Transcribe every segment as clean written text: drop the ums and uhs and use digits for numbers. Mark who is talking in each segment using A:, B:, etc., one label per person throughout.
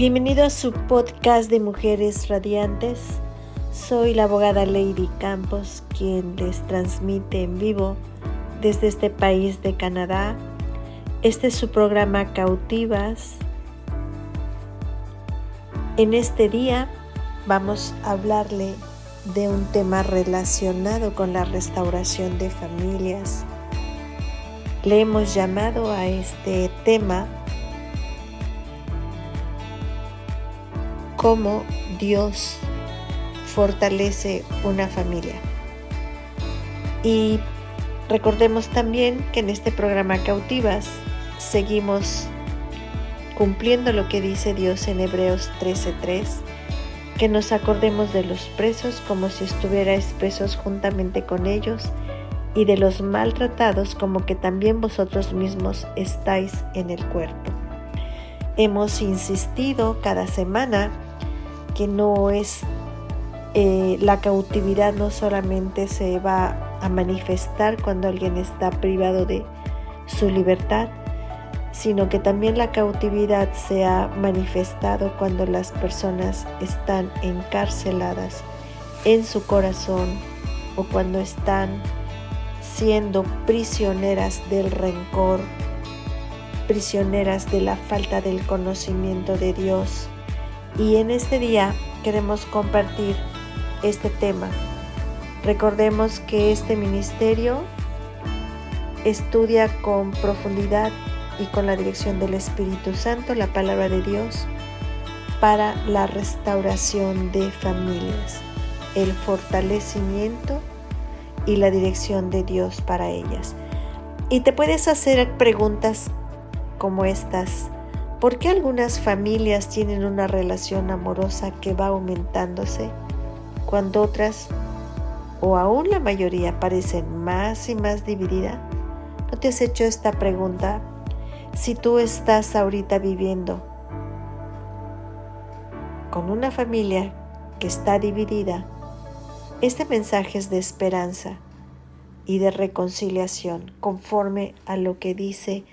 A: Bienvenido a su podcast de Mujeres Radiantes. Soy la abogada Lady Campos, quien les transmite en vivo desde este país de Canadá. Este es su programa Cautivas. En este día vamos a hablarle de un tema relacionado con la restauración de familias. Le hemos llamado a este tema cómo Dios fortalece una familia. Y recordemos también que en este programa Cautivas seguimos cumpliendo lo que dice Dios en Hebreos 13:3, que nos acordemos de los presos como si estuvierais presos juntamente con ellos, y de los maltratados como que también vosotros mismos estáis en el cuerpo. Hemos insistido cada semana que no es la cautividad no solamente se va a manifestar cuando alguien está privado de su libertad, sino que también la cautividad se ha manifestado cuando las personas están encarceladas en su corazón o cuando están siendo prisioneras del rencor, prisioneras de la falta del conocimiento de Dios. Y en este día queremos compartir este tema. Recordemos que este ministerio estudia con profundidad y con la dirección del Espíritu Santo la palabra de Dios para la restauración de familias, el fortalecimiento y la dirección de Dios para ellas. Y te puedes hacer preguntas como estas. ¿Por qué algunas familias tienen una relación amorosa que va aumentándose cuando otras, o aún la mayoría, parecen más y más divididas? ¿No te has hecho esta pregunta? Si tú estás ahorita viviendo con una familia que está dividida, este mensaje es de esperanza y de reconciliación conforme a lo que dice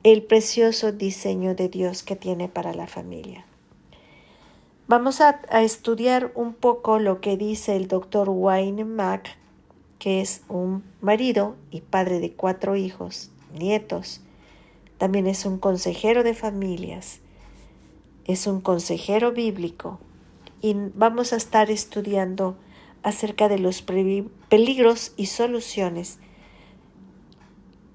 A: el precioso diseño de Dios que tiene para la familia. Vamos a estudiar un poco lo que dice el Dr. Wayne Mack, que es un marido y padre de 4 hijos, nietos. También es un consejero de familias, es un consejero bíblico, y vamos a estar estudiando acerca de los peligros y soluciones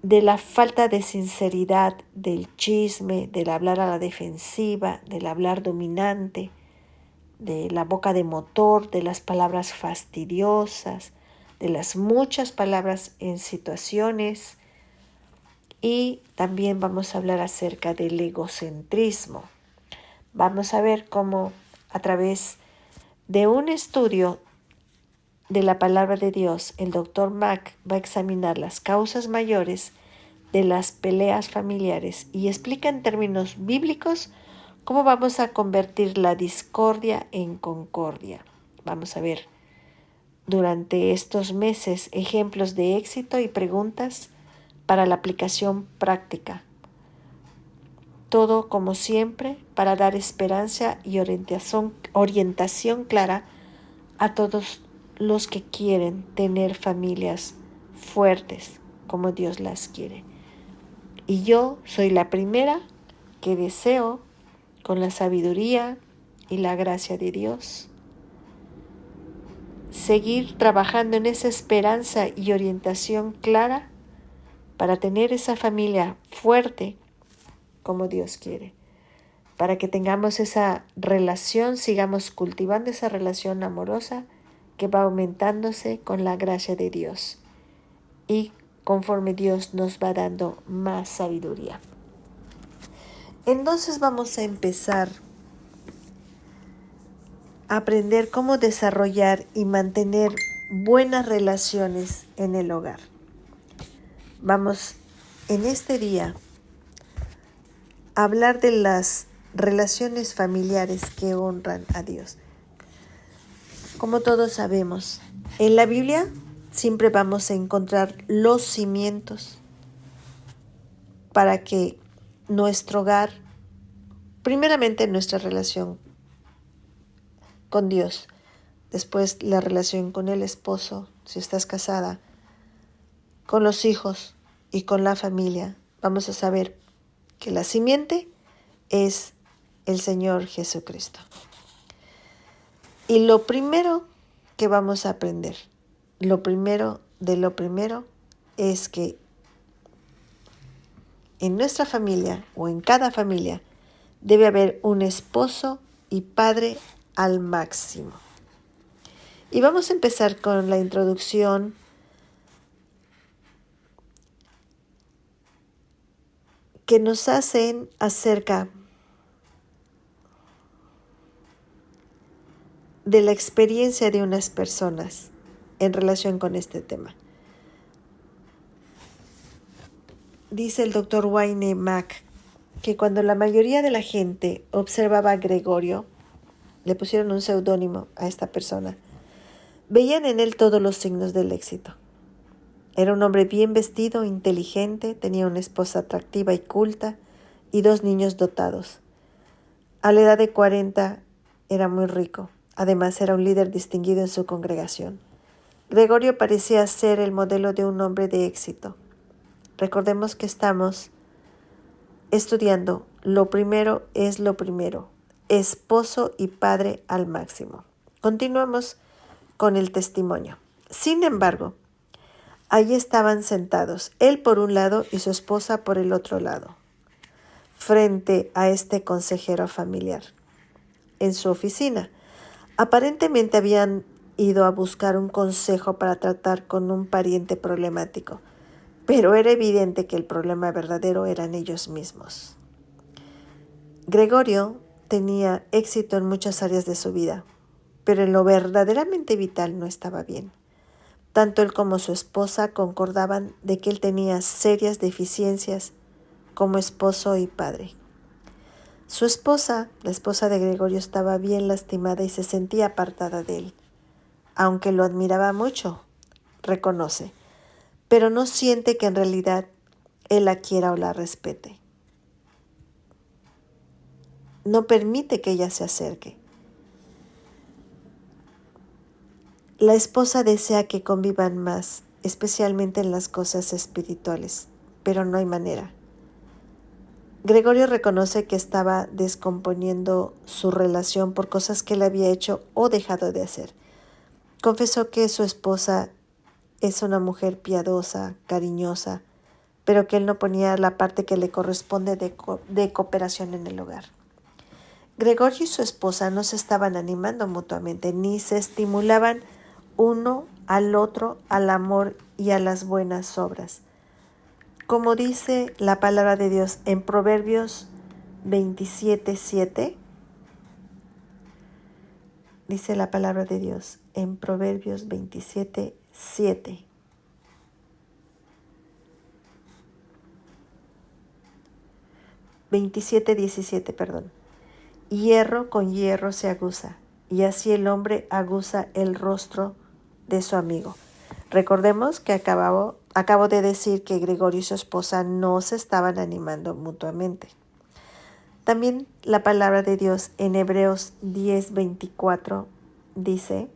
A: de la falta de sinceridad, del chisme, del hablar a la defensiva, del hablar dominante, de la boca de motor, de las palabras fastidiosas, de las muchas palabras en situaciones. Y también vamos a hablar acerca del egocentrismo. Vamos a ver cómo a través de un estudio de la palabra de Dios, el Dr. Mack va a examinar las causas mayores de las peleas familiares y explica en términos bíblicos cómo vamos a convertir la discordia en concordia. Vamos a ver durante estos meses ejemplos de éxito y preguntas para la aplicación práctica. Todo, como siempre, para dar esperanza y orientación clara a todos los que quieren tener familias fuertes como Dios las quiere. Y yo soy la primera que deseo, con la sabiduría y la gracia de Dios, seguir trabajando en esa esperanza y orientación clara para tener esa familia fuerte como Dios quiere. Para que tengamos esa relación, sigamos cultivando esa relación amorosa que va aumentándose con la gracia de Dios y conforme Dios nos va dando más sabiduría. Entonces vamos a empezar a aprender cómo desarrollar y mantener buenas relaciones en el hogar. Vamos en este día a hablar de las relaciones familiares que honran a Dios. Como todos sabemos, en la Biblia siempre vamos a encontrar los cimientos para que nuestro hogar primeramente nuestra relación con Dios, después la relación con el esposo, si estás casada, con los hijos y con la familia. Vamos a saber que la simiente es el Señor Jesucristo. Y lo primero que vamos a aprender, lo primero de lo primero, es que en nuestra familia o en cada familia debe haber un esposo y padre al máximo. Y vamos a empezar con la introducción que nos hacen acerca de la experiencia de unas personas en relación con este tema. Dice el Dr. Wayne Mack que cuando la mayoría de la gente observaba a Gregorio, le pusieron un seudónimo a esta persona, veían en él todos los signos del éxito. Era un hombre bien vestido, inteligente, tenía una esposa atractiva y culta y 2 niños dotados. A la edad de 40 era muy rico. Además era un líder distinguido en su congregación. Gregorio parecía ser el modelo de un hombre de éxito. Recordemos que estamos estudiando lo primero es lo primero, esposo y padre al máximo. Continuamos con el testimonio. Sin embargo, allí estaban sentados, él por un lado y su esposa por el otro lado, frente a este consejero familiar, en su oficina. Aparentemente habían ido a buscar un consejo para tratar con un pariente problemático, pero era evidente que el problema verdadero eran ellos mismos. Gregorio tenía éxito en muchas áreas de su vida, pero en lo verdaderamente vital no estaba bien. Tanto él como su esposa concordaban de que él tenía serias deficiencias como esposo y padre. Su esposa, la esposa de Gregorio, estaba bien lastimada y se sentía apartada de él. Aunque lo admiraba mucho, reconoce, pero no siente que en realidad él la quiera o la respete. No permite que ella se acerque. La esposa desea que convivan más, especialmente en las cosas espirituales, pero no hay manera. Gregorio reconoce que estaba descomponiendo su relación por cosas que él había hecho o dejado de hacer. Confesó que su esposa es una mujer piadosa, cariñosa, pero que él no ponía la parte que le corresponde de cooperación en el hogar. Gregorio y su esposa no se estaban animando mutuamente, ni se estimulaban uno al otro al amor y a las buenas obras. Como dice la palabra de Dios en Proverbios 27:7, dice la palabra de Dios en Proverbios 27:7. Hierro con hierro se aguza, y así el hombre aguza el rostro de su amigo. Recordemos que acabo de decir que Gregorio y su esposa no se estaban animando mutuamente. También la palabra de Dios en Hebreos 10:24 dice: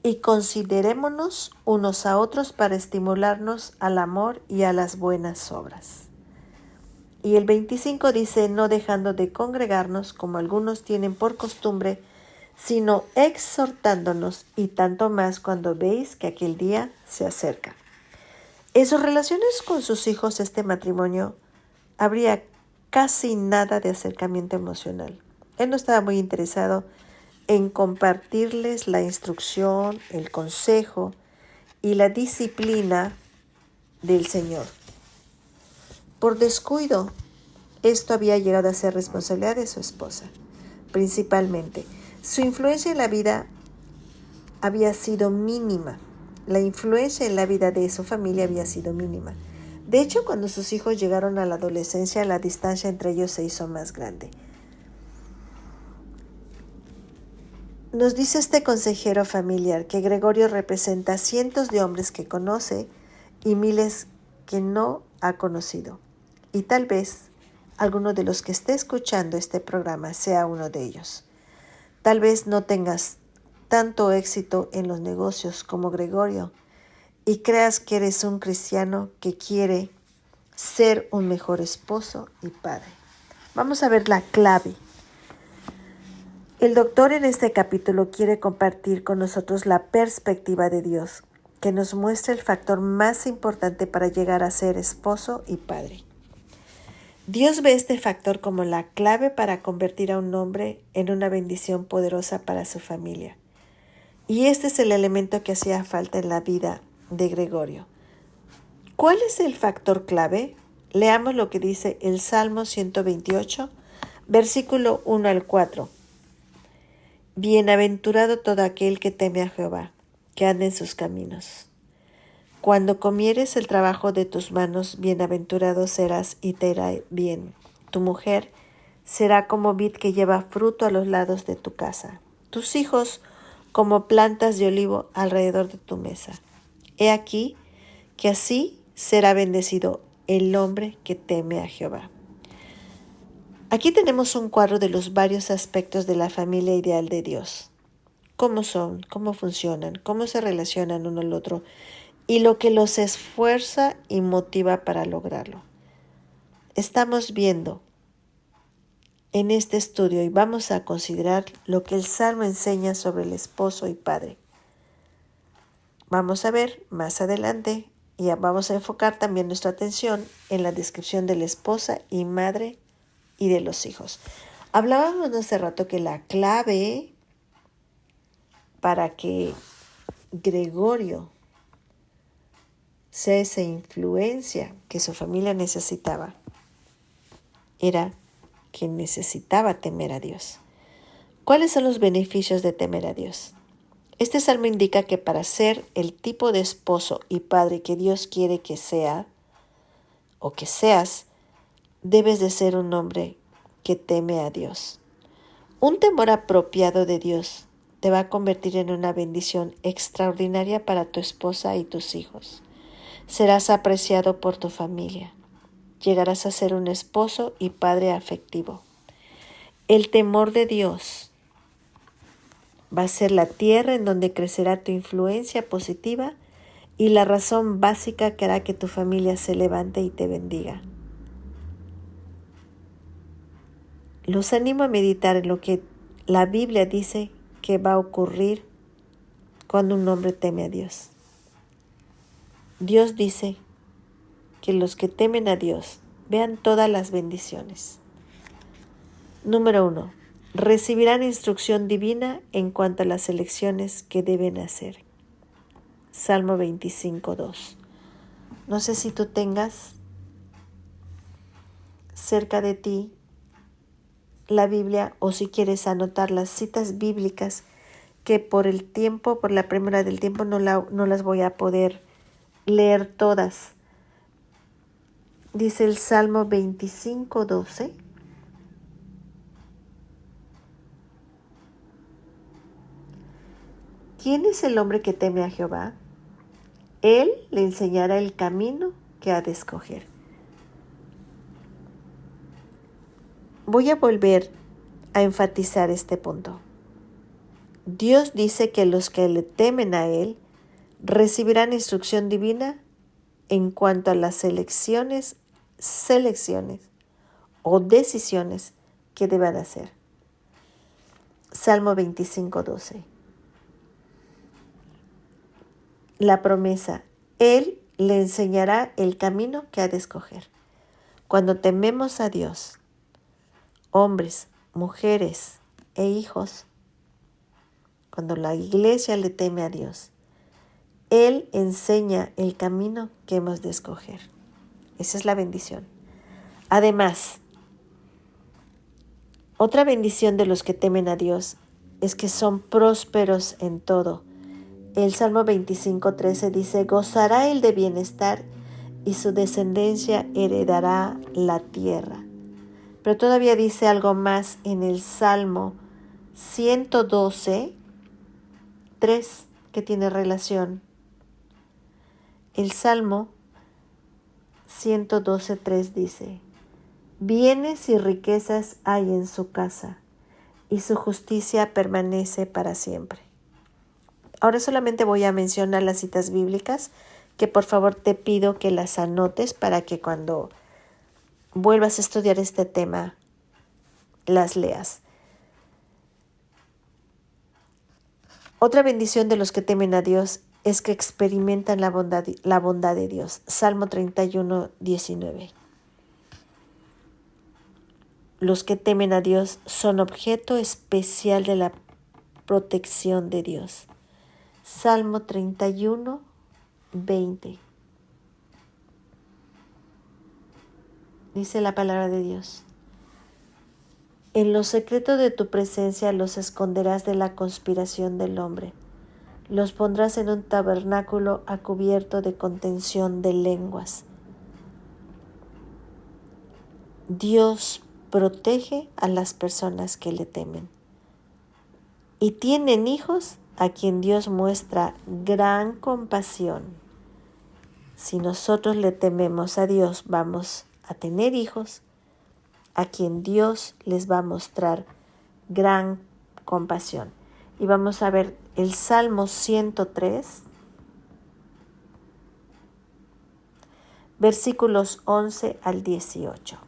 A: y considerémonos unos a otros para estimularnos al amor y a las buenas obras. Y el 25 dice: no dejando de congregarnos como algunos tienen por costumbre, sino exhortándonos, y tanto más cuando veis que aquel día se acerca. En sus relaciones con sus hijos, este matrimonio habría casi nada de acercamiento emocional. Él no estaba muy interesado en compartirles la instrucción, el consejo y la disciplina del Señor. Por descuido, esto había llegado a ser responsabilidad de su esposa, principalmente. Su influencia en la vida había sido mínima. La influencia en la vida de su familia había sido mínima. De hecho, cuando sus hijos llegaron a la adolescencia, la distancia entre ellos se hizo más grande. Nos dice este consejero familiar que Gregorio representa a cientos de hombres que conoce y miles que no ha conocido. Y tal vez alguno de los que esté escuchando este programa sea uno de ellos. Tal vez no tengas tanto éxito en los negocios como Gregorio y creas que eres un cristiano que quiere ser un mejor esposo y padre. Vamos a ver la clave. El doctor en este capítulo quiere compartir con nosotros la perspectiva de Dios, que nos muestra el factor más importante para llegar a ser esposo y padre. Dios ve este factor como la clave para convertir a un hombre en una bendición poderosa para su familia. Y este es el elemento que hacía falta en la vida de Gregorio. ¿Cuál es el factor clave? Leamos lo que dice el Salmo 128, versículo 1 al 4. Bienaventurado todo aquel que teme a Jehová, que ande en sus caminos. Cuando comieres el trabajo de tus manos, bienaventurado serás y te irá bien. Tu mujer será como vid que lleva fruto a los lados de tu casa. Tus hijos como plantas de olivo alrededor de tu mesa. He aquí que así será bendecido el hombre que teme a Jehová. Aquí tenemos un cuadro de los varios aspectos de la familia ideal de Dios. Cómo son, cómo funcionan, cómo se relacionan uno al otro y lo que los esfuerza y motiva para lograrlo. Estamos viendo en este estudio y vamos a considerar lo que el Salmo enseña sobre el esposo y padre. Vamos a ver más adelante y vamos a enfocar también nuestra atención en la descripción de la esposa y madre y de los hijos. Hablábamos hace rato que la clave para que Gregorio sea esa influencia que su familia necesitaba era que necesitaba temer a Dios. ¿Cuáles son los beneficios de temer a Dios? Este salmo indica que para ser el tipo de esposo y padre que Dios quiere que sea o que seas, debes de ser un hombre que teme a Dios. Un temor apropiado de Dios te va a convertir en una bendición extraordinaria para tu esposa y tus hijos. Serás apreciado por tu familia. Llegarás a ser un esposo y padre afectivo. El temor de Dios va a ser la tierra en donde crecerá tu influencia positiva y la razón básica que hará que tu familia se levante y te bendiga. Los animo a meditar en lo que la Biblia dice que va a ocurrir cuando un hombre teme a Dios. Dios dice que los que temen a Dios vean todas las bendiciones. Número 1. Recibirán instrucción divina en cuanto a las elecciones que deben hacer. Salmo 25:2. No sé si tú tengas cerca de ti la Biblia o si quieres anotar las citas bíblicas que por la premura del tiempo no las voy a poder leer todas. Dice el Salmo 25:12. ¿Quién es el hombre que teme a Jehová? Él le enseñará el camino que ha de escoger. Voy a volver a enfatizar este punto. Dios dice que los que le temen a Él recibirán instrucción divina en cuanto a las selecciones o decisiones que deban hacer. Salmo 25:12. La promesa, Él le enseñará el camino que ha de escoger. Cuando tememos a Dios, hombres, mujeres e hijos, cuando la iglesia le teme a Dios, Él enseña el camino que hemos de escoger. Esa es la bendición. Además, otra bendición de los que temen a Dios es que son prósperos en todo. El Salmo 25:13 dice, gozará él de bienestar y su descendencia heredará la tierra. Pero todavía dice algo más en el Salmo 112:3 que tiene relación. El Salmo 112:3 dice: bienes y riquezas hay en su casa, y su justicia permanece para siempre. Ahora solamente voy a mencionar las citas bíblicas que por favor te pido que las anotes para que cuando vuelvas a estudiar este tema las leas. Otra bendición de los que temen a Dios es que experimentan la bondad de Dios. Salmo 31:19. Los que temen a Dios son objeto especial de la protección de Dios. Salmo 31:20. Dice la palabra de Dios: en lo secreto de tu presencia los esconderás de la conspiración del hombre. Los pondrás en un tabernáculo a cubierto de contención de lenguas. Dios protege a las personas que le temen. Y tienen hijos a quien Dios muestra gran compasión. Si nosotros le tememos a Dios, vamos a tener hijos a quien Dios les va a mostrar gran compasión. Y vamos a ver el Salmo 103, versículos 11 al 18.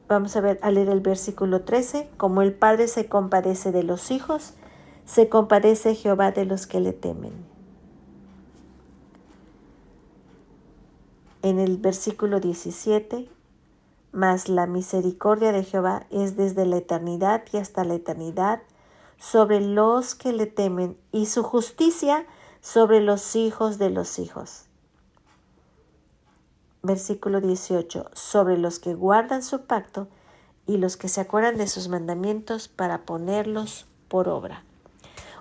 A: Vamos a leer el versículo 13. Como el Padre se compadece de los hijos, se compadece Jehová de los que le temen. En el versículo 17, mas la misericordia de Jehová es desde la eternidad y hasta la eternidad sobre los que le temen, y su justicia sobre los hijos de los hijos. Versículo 18, sobre los que guardan su pacto y los que se acuerdan de sus mandamientos para ponerlos por obra.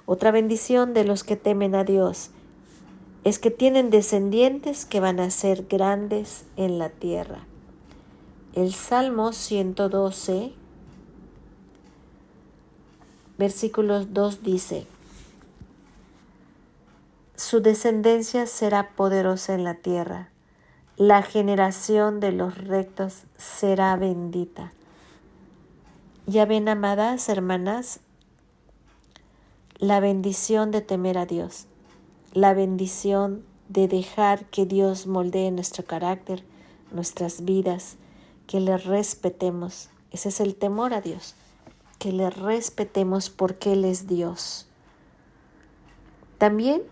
A: Otra bendición de los que temen a Dios es que tienen descendientes que van a ser grandes en la tierra. El Salmo 112, versículos 2 dice: su descendencia será poderosa en la tierra, la generación de los rectos será bendita. Ya ven, amadas hermanas, la bendición de temer a Dios. La bendición de dejar que Dios moldee nuestro carácter, nuestras vidas, que le respetemos. Ese es el temor a Dios, que le respetemos porque Él es Dios. También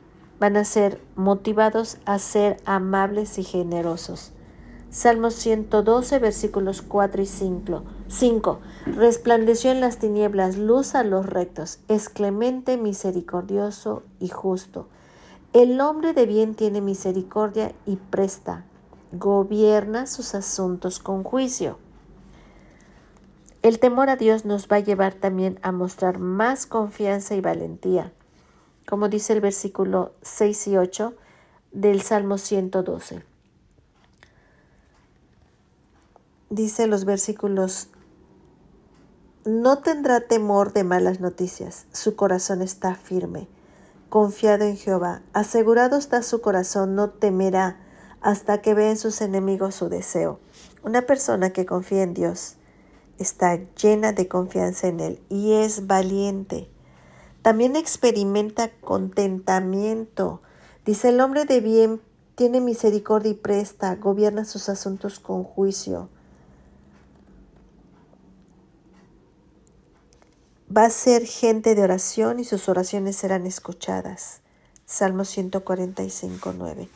A: van a ser motivados a ser amables y generosos. Salmo 112, versículos 4 y 5. Resplandeció en las tinieblas luz a los rectos, es clemente, misericordioso y justo. El hombre de bien tiene misericordia y presta, gobierna sus asuntos con juicio. El temor a Dios nos va a llevar también a mostrar más confianza y valentía, como dice el versículo 6 y 8 del Salmo 112. Dice los versículos: no tendrá temor de malas noticias, su corazón está firme. Confiado en Jehová, asegurado está su corazón, no temerá hasta que vea en sus enemigos su deseo. Una persona que confía en Dios está llena de confianza en Él y es valiente. También experimenta contentamiento. Dice: el hombre de bien tiene misericordia y presta, gobierna sus asuntos con juicio. Va a ser gente de oración y sus oraciones serán escuchadas. Salmo 145:9.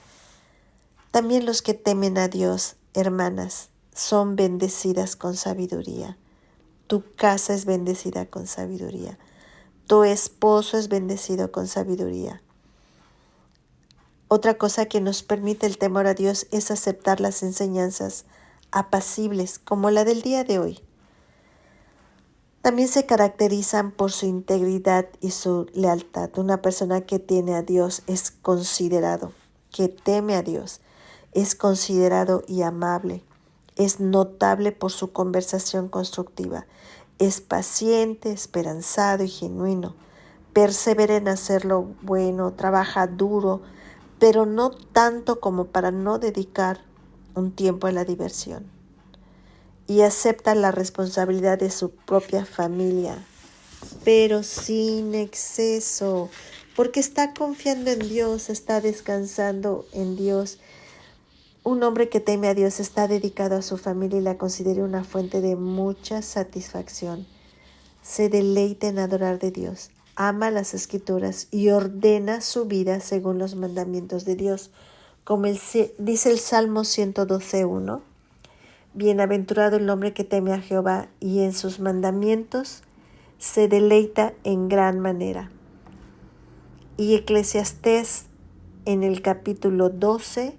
A: También los que temen a Dios, hermanas, son bendecidas con sabiduría. Tu casa es bendecida con sabiduría. Tu esposo es bendecido con sabiduría. Otra cosa que nos permite el temor a Dios es aceptar las enseñanzas apacibles, como la del día de hoy. También se caracterizan por su integridad y su lealtad. Una persona que tiene a Dios es considerado, que teme a Dios, es considerado y amable, es notable por su conversación constructiva, es paciente, esperanzado y genuino, persevera en hacer lo bueno, trabaja duro, pero no tanto como para no dedicar un tiempo a la diversión. Y acepta la responsabilidad de su propia familia, pero sin exceso, porque está confiando en Dios, está descansando en Dios. Un hombre que teme a Dios está dedicado a su familia y la considera una fuente de mucha satisfacción. Se deleita en adorar de Dios, ama las Escrituras y ordena su vida según los mandamientos de Dios, como dice el Salmo 112:1. Bienaventurado el hombre que teme a Jehová y en sus mandamientos se deleita en gran manera. Y Eclesiastés en el capítulo 12,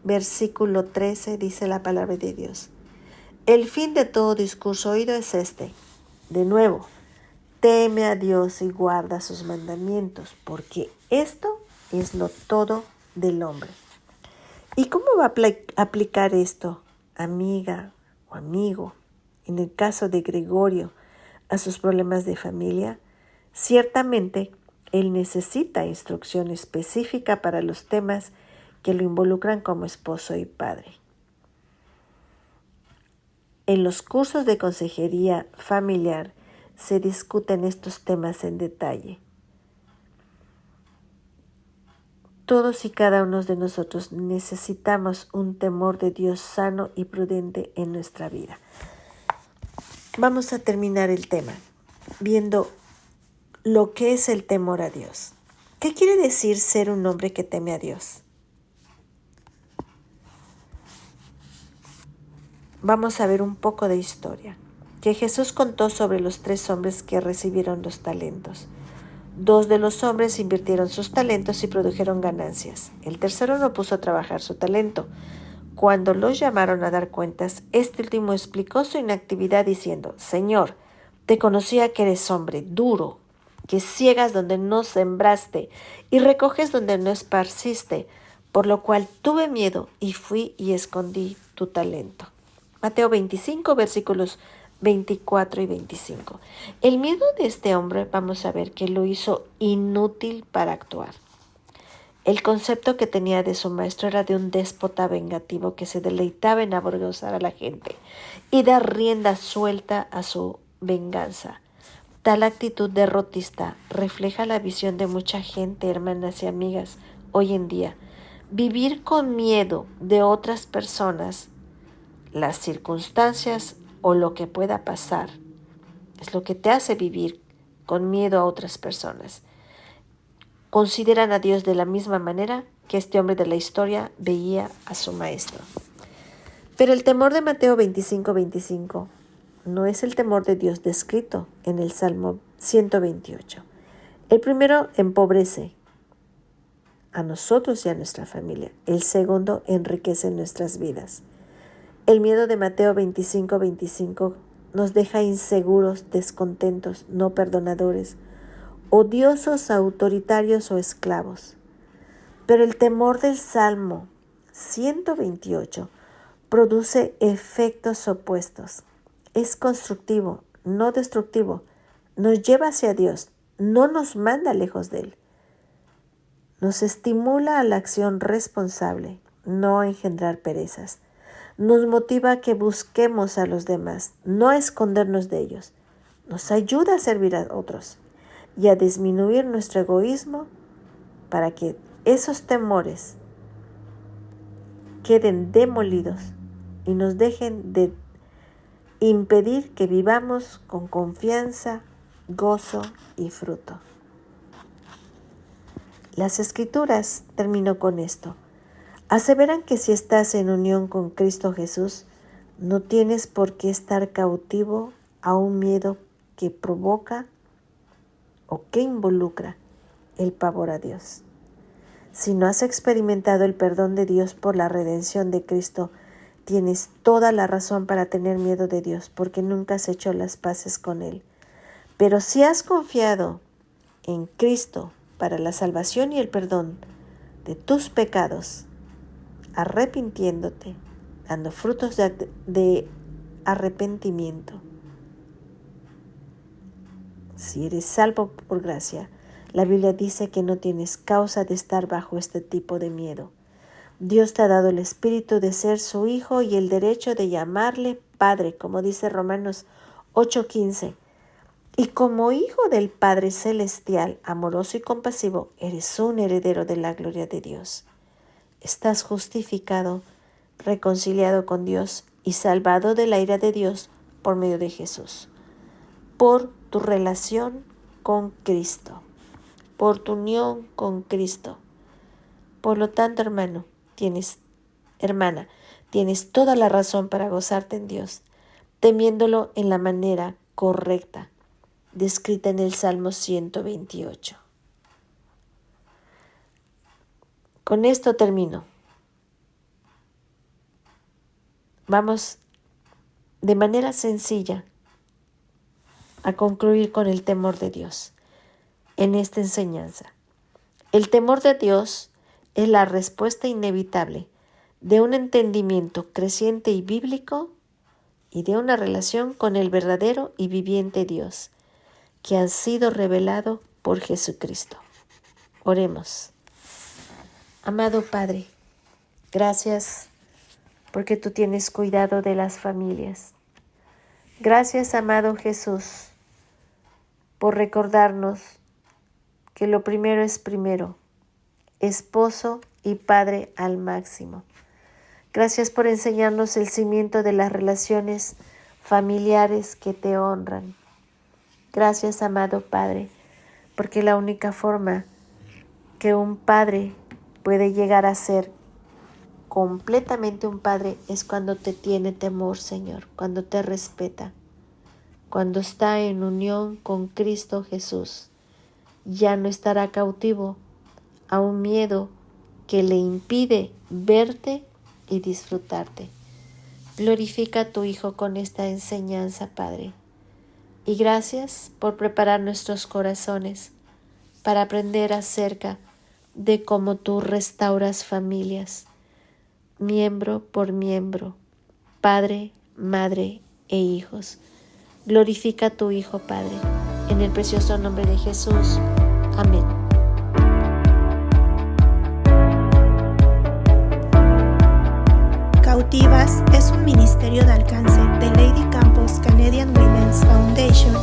A: versículo 13 dice la palabra de Dios: el fin de todo discurso oído es este. De nuevo, teme a Dios y guarda sus mandamientos, porque esto es lo todo del hombre. ¿Y cómo va a aplicar esto, amiga o amigo, en el caso de Gregorio, a sus problemas de familia? Ciertamente, él necesita instrucción específica para los temas que lo involucran como esposo y padre. En los cursos de consejería familiar se discuten estos temas en detalle. Todos y cada uno de nosotros necesitamos un temor de Dios sano y prudente en nuestra vida. Vamos a terminar el tema viendo lo que es el temor a Dios. ¿Qué quiere decir ser un hombre que teme a Dios? Vamos a ver un poco de historia que Jesús contó sobre los 3 hombres que recibieron los talentos. 2 de los hombres invirtieron sus talentos y produjeron ganancias. El tercero no puso a trabajar su talento. Cuando los llamaron a dar cuentas, este último explicó su inactividad diciendo: Señor, te conocía que eres hombre duro, que ciegas donde no sembraste y recoges donde no esparciste, por lo cual tuve miedo y fui y escondí tu talento. Mateo 25, versículos 24 y 25. El miedo de este hombre, vamos a ver que lo hizo inútil para actuar. El concepto que tenía de su maestro era de un déspota vengativo que se deleitaba en avergonzar a la gente y dar rienda suelta a su venganza. Tal actitud derrotista refleja la visión de mucha gente, hermanas y amigas, hoy en día. Vivir con miedo de otras personas, las circunstancias o lo que pueda pasar es lo que te hace vivir con miedo a otras personas. Consideran a Dios de la misma manera que este hombre de la historia veía a su maestro. Pero el temor de Mateo 25:25 no es el temor de Dios descrito en el Salmo 128. El primero empobrece a nosotros y a nuestra familia. El segundo enriquece nuestras vidas. El miedo de Mateo 25:25 nos deja inseguros, descontentos, no perdonadores, odiosos, autoritarios o esclavos. Pero el temor del Salmo 128 produce efectos opuestos. Es constructivo, no destructivo. Nos lleva hacia Dios, no nos manda lejos de Él. Nos estimula a la acción responsable, no a engendrar perezas. Nos motiva a que busquemos a los demás, no a escondernos de ellos. Nos ayuda a servir a otros y a disminuir nuestro egoísmo para que esos temores queden demolidos y nos dejen de impedir que vivamos con confianza, gozo y fruto. Las Escrituras, termino con esto, aseveran que si estás en unión con Cristo Jesús, no tienes por qué estar cautivo a un miedo que provoca o que involucra el pavor a Dios. Si no has experimentado el perdón de Dios por la redención de Cristo, tienes toda la razón para tener miedo de Dios, porque nunca has hecho las paces con Él. Pero si has confiado en Cristo para la salvación y el perdón de tus pecados, arrepintiéndote, dando frutos de arrepentimiento, si eres salvo por gracia, La Biblia dice que no tienes causa de estar bajo este tipo de miedo. Dios te ha dado el espíritu de ser su hijo y el derecho de llamarle Padre, como dice Romanos 8:15. Y como hijo del Padre Celestial, amoroso y compasivo, eres un heredero de la gloria de Dios. Estás justificado, reconciliado con Dios y salvado de la ira de Dios por medio de Jesús, por tu relación con Cristo, por tu unión con Cristo. Por lo tanto, hermana, tienes toda la razón para gozarte en Dios, temiéndolo en la manera correcta, descrita en el Salmo 128. Con esto termino. Vamos de manera sencilla a concluir con el temor de Dios en esta enseñanza. El temor de Dios es la respuesta inevitable de un entendimiento creciente y bíblico y de una relación con el verdadero y viviente Dios que han sido revelado por Jesucristo. Oremos. Amado Padre, gracias porque tú tienes cuidado de las familias. Gracias, amado Jesús, por recordarnos que lo primero es primero, esposo y padre al máximo. Gracias por enseñarnos el cimiento de las relaciones familiares que te honran. Gracias, amado Padre, porque la única forma que un padre puede llegar a ser completamente un padre es cuando te tiene temor, Señor, cuando te respeta, cuando está en unión con Cristo Jesús. Ya no estará cautivo a un miedo que le impide verte y disfrutarte. Glorifica a tu Hijo con esta enseñanza, Padre. Y gracias por preparar nuestros corazones para aprender acerca de cómo tú restauras familias, miembro por miembro, padre, madre e hijos. Glorifica a tu Hijo, Padre, en el precioso nombre de Jesús. Amén.
B: Cautivas es un ministerio de alcance de Lady Campos Canadian Women's Foundation,